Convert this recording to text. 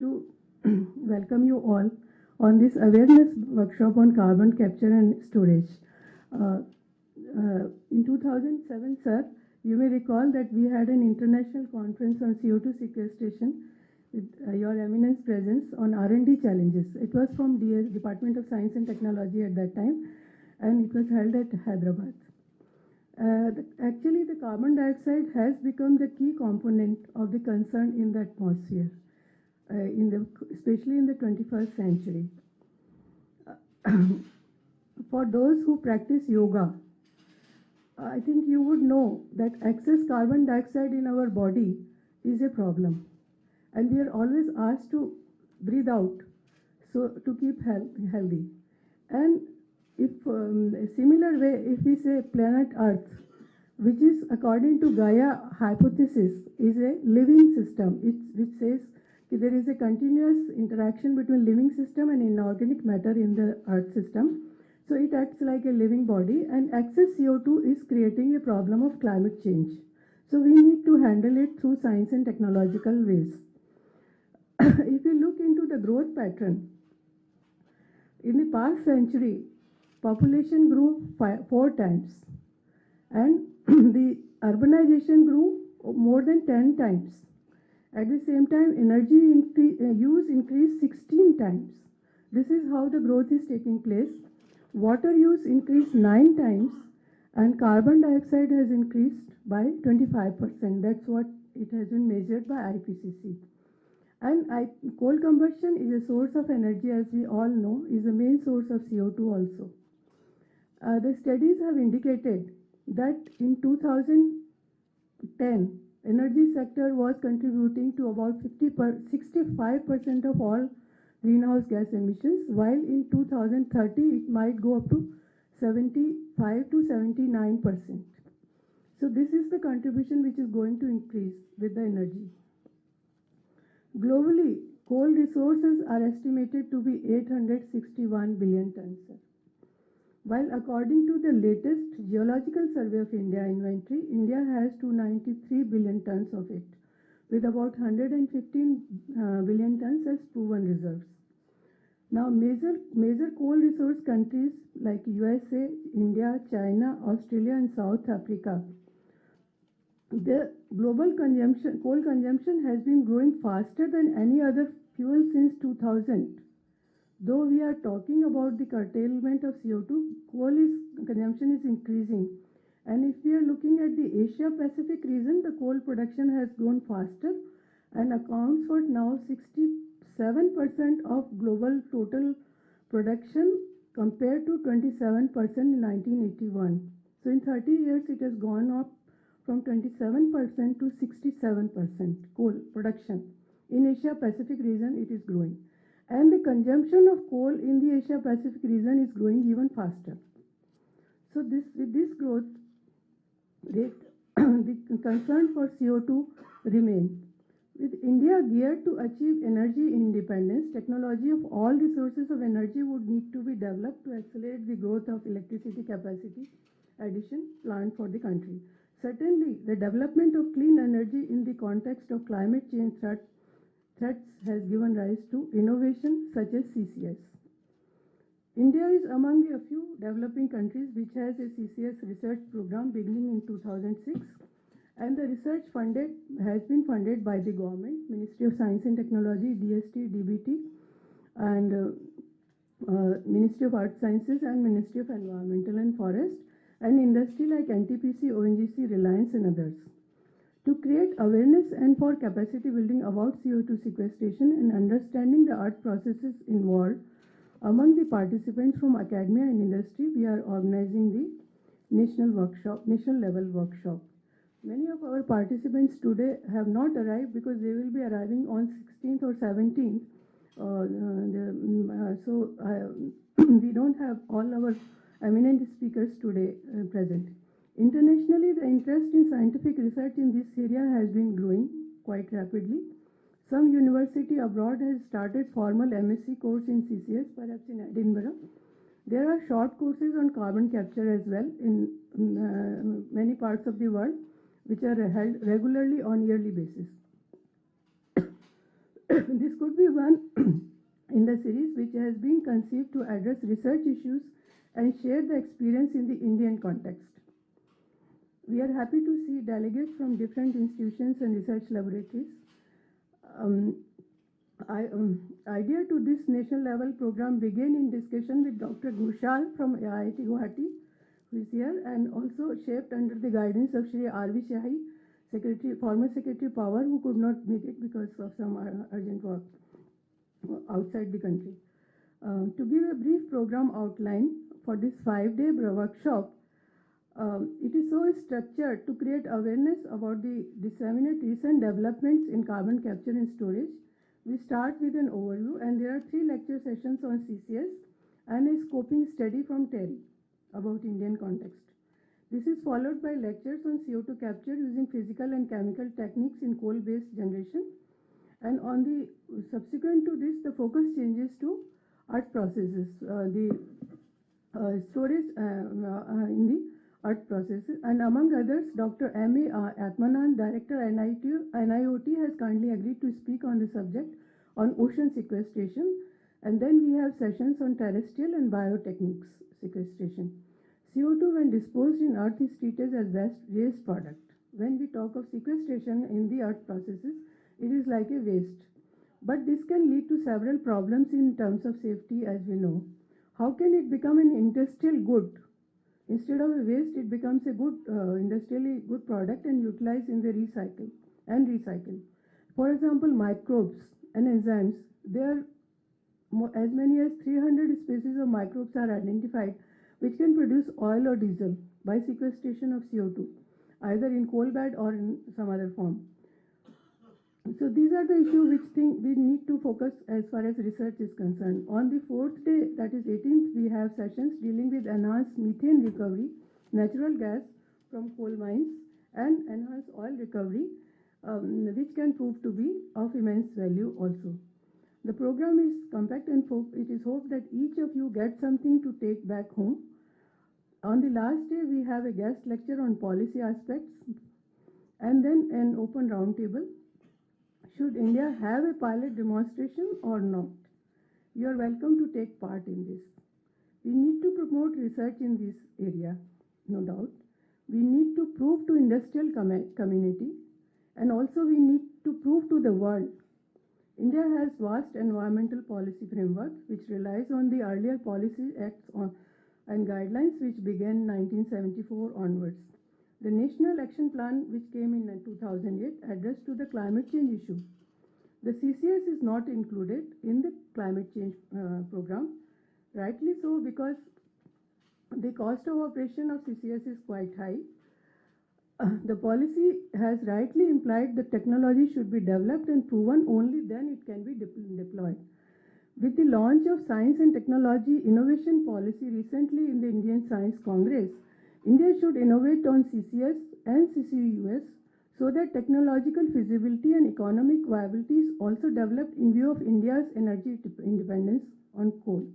to welcome you all on this awareness workshop on carbon capture and storage. Uh, in 2007, sir, you may recall that we had an international conference on CO2 sequestration with your eminence presence on R&D challenges. It was from Department of Science and Technology at that time, and it was held at Hyderabad. Actually, the carbon dioxide has become the key component of the concern in the atmosphere, especially in the 21st century. For those who practice yoga, I think you would know that excess carbon dioxide in our body is a problem. And we are always asked to breathe out so to keep healthy. And if a similar way, if we say planet Earth, which is according to Gaia hypothesis, is a living system, which says there is a continuous interaction between living system and inorganic matter in the Earth system. So it acts like a living body, and excess CO2 is creating a problem of climate change. So we need to handle it through science and technological ways. If you look into the growth pattern, in the past century, population grew 4 times, and the urbanization grew more than 10 times. At the same time, energy use increased 16 times. This is how the growth is taking place. Water use increased 9 times, and carbon dioxide has increased by 25%. That's what it has been measured by IPCC. And coal combustion is a source of energy, as we all know, is the main source of CO2 also. The studies have indicated that in 2010, energy sector was contributing to about 65% of all greenhouse gas emissions, while in 2030 it might go up to 75 to 79%. So this is the contribution which is going to increase with the energy. Globally, coal resources are estimated to be 861 billion tons. While according to the latest Geological Survey of India inventory, India has 293 billion tons of it, with about 115 billion tons as proven reserves. Now, major coal resource countries like USA, India, China, Australia, and South Africa, the global coal consumption has been growing faster than any other fuel since 2000. Though we are talking about the curtailment of CO2, consumption is increasing. And if we are looking at the Asia-Pacific region, the coal production has grown faster and accounts for now 67% of global total production compared to 27% in 1981. So in 30 years, it has gone up from 27% to 67% coal production. In Asia-Pacific region, it is growing. And the consumption of coal in the Asia-Pacific region is growing even faster. So with this growth rate, the concern for CO2 remain. With India geared to achieve energy independence, technology of all resources of energy would need to be developed to accelerate the growth of electricity capacity addition planned for the country. Certainly, the development of clean energy in the context of climate change threats has given rise to innovation such as CCS. India is among the few developing countries which has a CCS research program beginning in 2006, and the research has been funded by the government, Ministry of Science and Technology, DST, DBT, and Ministry of Earth Sciences and Ministry of Environmental and Forest, and industry like NTPC, ONGC, Reliance, and others, to create awareness and for capacity building about CO2 sequestration and understanding the earth processes involved. Among the participants from academia and industry, we are organizing the national level workshop. Many of our participants today have not arrived because they will be arriving on 16th or 17th. We don't have all our eminent speakers today present. Internationally, the interest in scientific research in this area has been growing quite rapidly. Some university abroad has started formal MSc course in CCS, perhaps in Edinburgh. There are short courses on carbon capture as well in many parts of the world, which are held regularly on yearly basis. This could be one in the series which has been conceived to address research issues and share the experience in the Indian context. We are happy to see delegates from different institutions and research laboratories. Idea to this national level program began in discussion with Dr. Ghoshal from IIT Guwahati, who is here, and also shaped under the guidance of Shri R.V. Shahi, former Secretary Power, who could not make it because of some urgent work outside the country. To give a brief program outline for this 5-day workshop, it is so structured to create awareness about the disseminate recent developments in carbon capture and storage. We start with an overview, and there are 3 lecture sessions on CCS and a scoping study from Terry about Indian context. This is followed by lectures on CO2 capture using physical and chemical techniques in coal-based generation. And on the subsequent to this, the focus changes to earth processes, the storage in the earth processes. And among others, Dr. M.A. Atmanand, Director NIOT, has kindly agreed to speak on the subject on ocean sequestration. And then we have sessions on terrestrial and biotechniques sequestration. CO2, when disposed in earth, is treated as waste product. When we talk of sequestration in the earth processes, it is like a waste. But this can lead to several problems in terms of safety, as we know. How can it become an industrial good? Instead of a waste, it becomes a good, industrially good product and utilized in the recycle. For example, microbes and enzymes, there are as many as 300 species of microbes are identified which can produce oil or diesel by sequestration of CO2, either in coal bed or in some other form. So these are the issues which we need to focus as far as research is concerned. On the 4th day, that is 18th, we have sessions dealing with enhanced methane recovery, natural gas from coal mines, and enhanced oil recovery, which can prove to be of immense value also. The program is compact, and it is hoped that each of you gets something to take back home. On the last day, we have a guest lecture on policy aspects, and then an open roundtable. Should India have a pilot demonstration or not? You are welcome to take part in this. We need to promote research in this area, no doubt. We need to prove to industrial community, and also we need to prove to the world. India has vast environmental policy framework which relies on the earlier policy acts and guidelines which began 1974 onwards. The National Action Plan, which came in 2008, addressed to the climate change issue. The CCS is not included in the climate change program, rightly so, because the cost of operation of CCS is quite high. The policy has rightly implied that technology should be developed and proven, only then it can be deployed. With the launch of Science and Technology Innovation Policy recently in the Indian Science Congress, India should innovate on CCS and CCUS so that technological feasibility and economic viability is also developed in view of India's energy independence on coal.